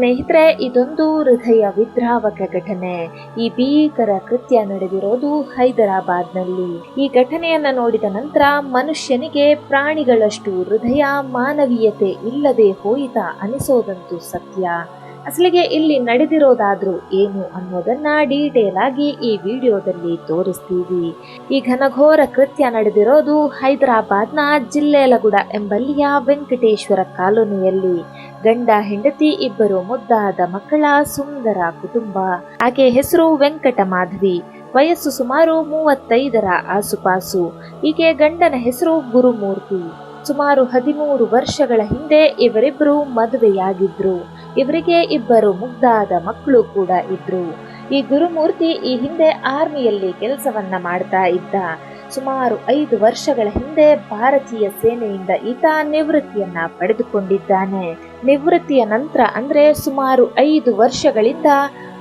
ಸ್ನೇಹಿತರೆ, ಇದೊಂದು ಹೃದಯ ವಿದ್ರಾವಕ ಘಟನೆ. ಈ ಭೀಕರ ಕೃತ್ಯ ನಡೆದಿರೋದು ಹೈದರಾಬಾದ್ನಲ್ಲಿ. ಈ ಘಟನೆಯನ್ನ ನೋಡಿದ ನಂತರ ಮನುಷ್ಯನಿಗೆ ಪ್ರಾಣಿಗಳಷ್ಟು ಹೃದಯ ಮಾನವೀಯತೆ ಇಲ್ಲದೆ ಹೋಯಿತಾ ಅನಿಸೋದಂತೂ ಸತ್ಯ. ಅಸಲಿಗೆ ಇಲ್ಲಿ ನಡೆದಿರೋದಾದ್ರೂ ಏನು ಅನ್ನೋದನ್ನ ಡೀಟೇಲ್ ಆಗಿ ಈ ವಿಡಿಯೋದಲ್ಲಿ ತೋರಿಸ್ತೀವಿ. ಈ ಘನಘೋರ ಕೃತ್ಯ ನಡೆದಿರೋದು ಹೈದರಾಬಾದ್ನ ಜಿಲ್ಲೇಲಗುಡ ಎಂಬಲ್ಲಿಯ ವೆಂಕಟೇಶ್ವರ ಕಾಲೋನಿಯಲ್ಲಿ. ಗಂಡ ಹೆಂಡತಿ ಇಬ್ಬರು ಮುದ್ದಾದ ಮಕ್ಕಳ ಸುಂದರ ಕುಟುಂಬ. ಆಕೆ ಹೆಸರು ವೆಂಕಟ ಮಾಧವಿ. ವಯಸ್ಸು ಸುಮಾರು 35ರ ಆಸುಪಾಸು. ಈಕೆ ಗಂಡನ ಹೆಸರು ಗುರುಮೂರ್ತಿ. ಸುಮಾರು 13 ವರ್ಷಗಳ ಹಿಂದೆ ಇವರಿಬ್ಬರು ಮದುವೆಯಾಗಿದ್ರು. ಇವರಿಗೆ ಇಬ್ಬರು ಮುಗ್ಧಾದ ಮಕ್ಕಳು ಕೂಡ ಇದ್ರು. ಈ ಗುರುಮೂರ್ತಿ ಈ ಹಿಂದೆ ಆರ್ಮಿಯಲ್ಲಿ ಕೆಲಸವನ್ನ ಮಾಡ್ತಾ ಇದ್ದ. ಸುಮಾರು 5 ವರ್ಷಗಳ ಹಿಂದೆ ಭಾರತೀಯ ಸೇನೆಯಿಂದ ಈತ ನಿವೃತ್ತಿಯನ್ನ ಪಡೆದುಕೊಂಡಿದ್ದಾನೆ. ನಿವೃತ್ತಿಯ ನಂತರ ಅಂದ್ರೆ ಸುಮಾರು 5 ವರ್ಷಗಳಿಂದ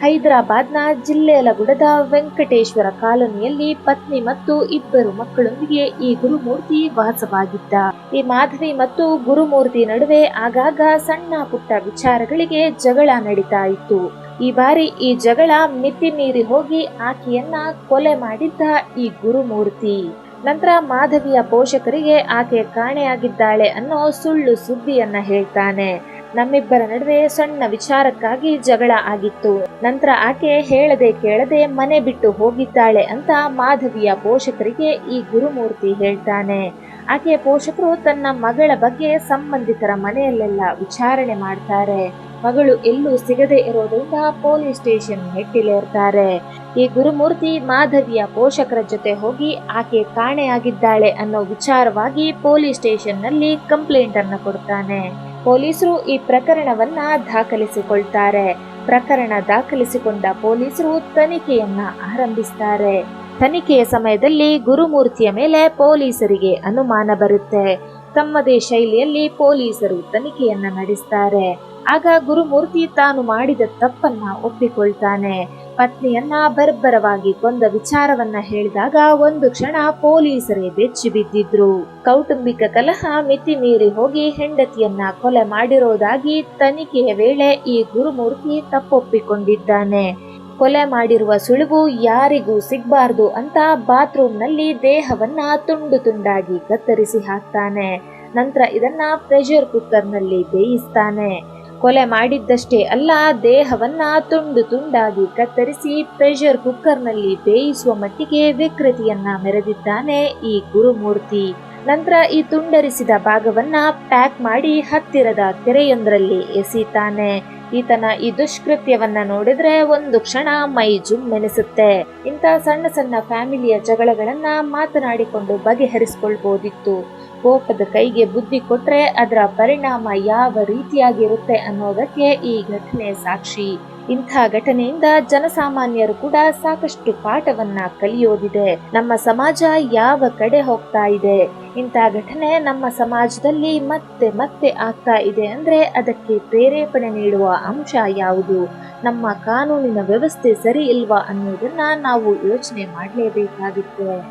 ಹೈದರಾಬಾದ್ನ ಜಿಲ್ಲೇಲಗುಡದ ವೆಂಕಟೇಶ್ವರ ಕಾಲೋನಿಯಲ್ಲಿ ಪತ್ನಿ ಮತ್ತು ಇಬ್ಬರು ಮಕ್ಕಳೊಂದಿಗೆ ಈ ಗುರುಮೂರ್ತಿ ವಾಸವಾಗಿದ್ದ. ಈ ಮಾಧವಿ ಮತ್ತು ಗುರುಮೂರ್ತಿ ನಡುವೆ ಆಗಾಗ ಸಣ್ಣ ಪುಟ್ಟ ವಿಚಾರಗಳಿಗೆ ಜಗಳ ನಡೀತಾ ಇತ್ತು. ಈ ಬಾರಿ ಈ ಜಗಳ ಮಿತಿ ಮೀರಿ ಹೋಗಿ ಆಕೆಯನ್ನ ಕೊಲೆ ಮಾಡಿದ್ದ ಈ ಗುರುಮೂರ್ತಿ. ನಂತರ ಮಾಧವಿಯ ಪೋಷಕರಿಗೆ ಆಕೆ ಕಾಣೆಯಾಗಿದ್ದಾಳೆ ಅನ್ನೋ ಸುಳ್ಳು ಸುದ್ದಿಯನ್ನ ಹೇಳ್ತಾನೆ. ನಮ್ಮಿಬ್ಬರ ನಡುವೆ ಸಣ್ಣ ವಿಚಾರಕ್ಕಾಗಿ ಜಗಳ ಆಗಿತ್ತು. ನಂತರ ಆಕೆ ಹೇಳದೆ ಕೇಳದೆ ಮನೆ ಬಿಟ್ಟು ಹೋಗಿದ್ದಾಳೆ ಅಂತ ಮಾಧವಿಯ ಪೋಷಕರಿಗೆ ಈ ಗುರುಮೂರ್ತಿ ಹೇಳ್ತಾನೆ. ಆಕೆಯ ಪೋಷಕರು ತನ್ನ ಮಗಳ ಬಗ್ಗೆ ಸಂಬಂಧಿಕರ ಮನೆಯಲ್ಲೆಲ್ಲ ವಿಚಾರಣೆ ಮಾಡ್ತಾರೆ. ಮಗಳು ಎಲ್ಲೂ ಸಿಗದೆ ಇರೋದ್ರಿಂದ ಪೊಲೀಸ್ ಸ್ಟೇಷನ್ ಮೆಟ್ಟಿಲೇರ್ತಾರೆ. ಈ ಗುರುಮೂರ್ತಿ ಮಾಧವಿಯ ಪೋಷಕರ ಜೊತೆ ಹೋಗಿ ಆಕೆ ಕಾಣೆಯಾಗಿದ್ದಾಳೆ ಅನ್ನೋ ವಿಚಾರವಾಗಿ ಪೊಲೀಸ್ ಸ್ಟೇಷನ್ ನಲ್ಲಿ ಕಂಪ್ಲೇಂಟ್ ಅನ್ನ ಕೊಡ್ತಾನೆ. ಪೊಲೀಸರು ಈ ಪ್ರಕರಣವನ್ನ ದಾಖಲಿಸಿಕೊಳ್ತಾರೆ. ಪ್ರಕರಣ ದಾಖಲಿಸಿಕೊಂಡ ಪೊಲೀಸರು ತನಿಖೆಯನ್ನ ಆರಂಭಿಸ್ತಾರೆ. ತನಿಖೆಯ ಸಮಯದಲ್ಲಿ ಗುರುಮೂರ್ತಿಯ ಮೇಲೆ ಪೊಲೀಸರಿಗೆ ಅನುಮಾನ ಬರುತ್ತೆ. ತಮ್ಮದೇ ಶೈಲಿಯಲ್ಲಿ ಪೊಲೀಸರು ತನಿಖೆಯನ್ನ ನಡೆಸ್ತಾರೆ. ಆಗ ಗುರುಮೂರ್ತಿ ತಾನು ಮಾಡಿದ ತಪ್ಪನ್ನ ಒಪ್ಪಿಕೊಳ್ತಾನೆ. ಪತ್ನಿಯನ್ನ ಬರ್ಬರವಾಗಿ ಕೊಂದ ವಿಚಾರವನ್ನ ಹೇಳಿದಾಗ ಒಂದು ಕ್ಷಣ ಪೊಲೀಸರೇ ಬೆಚ್ಚಿ ಬಿದ್ದಿದ್ರು. ಕೌಟುಂಬಿಕ ಕಲಹ ಮಿತಿ ಮೀರಿ ಹೋಗಿ ಹೆಂಡತಿಯನ್ನ ಕೊಲೆ ಮಾಡಿರೋದಾಗಿ ತನಿಖೆಯ ವೇಳೆ ಈ ಗುರುಮೂರ್ತಿ ತಪ್ಪೊಪ್ಪಿಕೊಂಡಿದ್ದಾನೆ. ಕೊಲೆ ಮಾಡಿರುವ ಸುಳಿವು ಯಾರಿಗೂ ಸಿಗಬಾರ್ದು ಅಂತ ಬಾತ್ರೂಮ್ ನಲ್ಲಿ ದೇಹವನ್ನ ತುಂಡು ತುಂಡಾಗಿ ಕತ್ತರಿಸಿ ಹಾಕ್ತಾನೆ. ನಂತರ ಇದನ್ನ ಪ್ರೆಷರ್ ಕುಕ್ಕರ್ ನಲ್ಲಿ ಬೇಯಿಸ್ತಾನೆ. ಕೊಲೆ ಮಾಡಿದ್ದಷ್ಟೇ ಅಲ್ಲ, ದೇಹವನ್ನ ತುಂಡು ತುಂಡಾಗಿ ಕತ್ತರಿಸಿ ಪ್ರೆಷರ್ ಕುಕ್ಕರ್ ನಲ್ಲಿ ಬೇಯಿಸುವ ಮಟ್ಟಿಗೆ ವಿಕೃತಿಯನ್ನ ಮೆರೆದಿದ್ದಾನೆ ಈ ಗುರುಮೂರ್ತಿ. ನಂತರ ಈ ತುಂಡರಿಸಿದ ಭಾಗವನ್ನ ಪ್ಯಾಕ್ ಮಾಡಿ ಹತ್ತಿರದ ಕೆರೆಯೊಂದರಲ್ಲಿ ಎಸೀತಾನೆ. ಈತನ ಈ ದುಷ್ಕೃತ್ಯವನ್ನ ನೋಡಿದ್ರೆ ಒಂದು ಕ್ಷಣ ಮೈ ಜುಮ್ಮೆನಿಸುತ್ತೆ. ಇಂಥ ಸಣ್ಣ ಸಣ್ಣ ಫ್ಯಾಮಿಲಿಯ ಜಗಳಗಳನ್ನ ಮಾತನಾಡಿಕೊಂಡು ಬಗೆಹರಿಸಿಕೊಳ್ಬಹುದಿತ್ತು. ಕೋಪದ ಕೈಗೆ ಬುದ್ಧಿ ಕೊಟ್ರೆ ಅದರ ಪರಿಣಾಮ ಯಾವ ರೀತಿಯಾಗಿರುತ್ತೆ ಅನ್ನೋದಕ್ಕೆ ಈ ಘಟನೆ ಸಾಕ್ಷಿ. ಇಂಥ ಘಟನೆಯಿಂದ ಜನಸಾಮಾನ್ಯರು ಕೂಡ ಸಾಕಷ್ಟು ಪಾಠವನ್ನ ಕಲಿಯೋದಿದೆ. ನಮ್ಮ ಸಮಾಜ ಯಾವ ಕಡೆ ಹೋಗ್ತಾ ಇದೆ, ಇಂಥ ಘಟನೆ ನಮ್ಮ ಸಮಾಜದಲ್ಲಿ ಮತ್ತೆ ಮತ್ತೆ ಆಗ್ತಾ ಇದೆ ಅಂದ್ರೆ ಅದಕ್ಕೆ ಪ್ರೇರೇಪಣೆ ನೀಡುವ ಅಂಶ ಯಾವುದು, ನಮ್ಮ ಕಾನೂನಿನ ವ್ಯವಸ್ಥೆ ಸರಿ ಇಲ್ವಾ ಅನ್ನೋದನ್ನ ನಾವು ಯೋಚನೆ ಮಾಡಲೇಬೇಕಾಗುತ್ತೆ.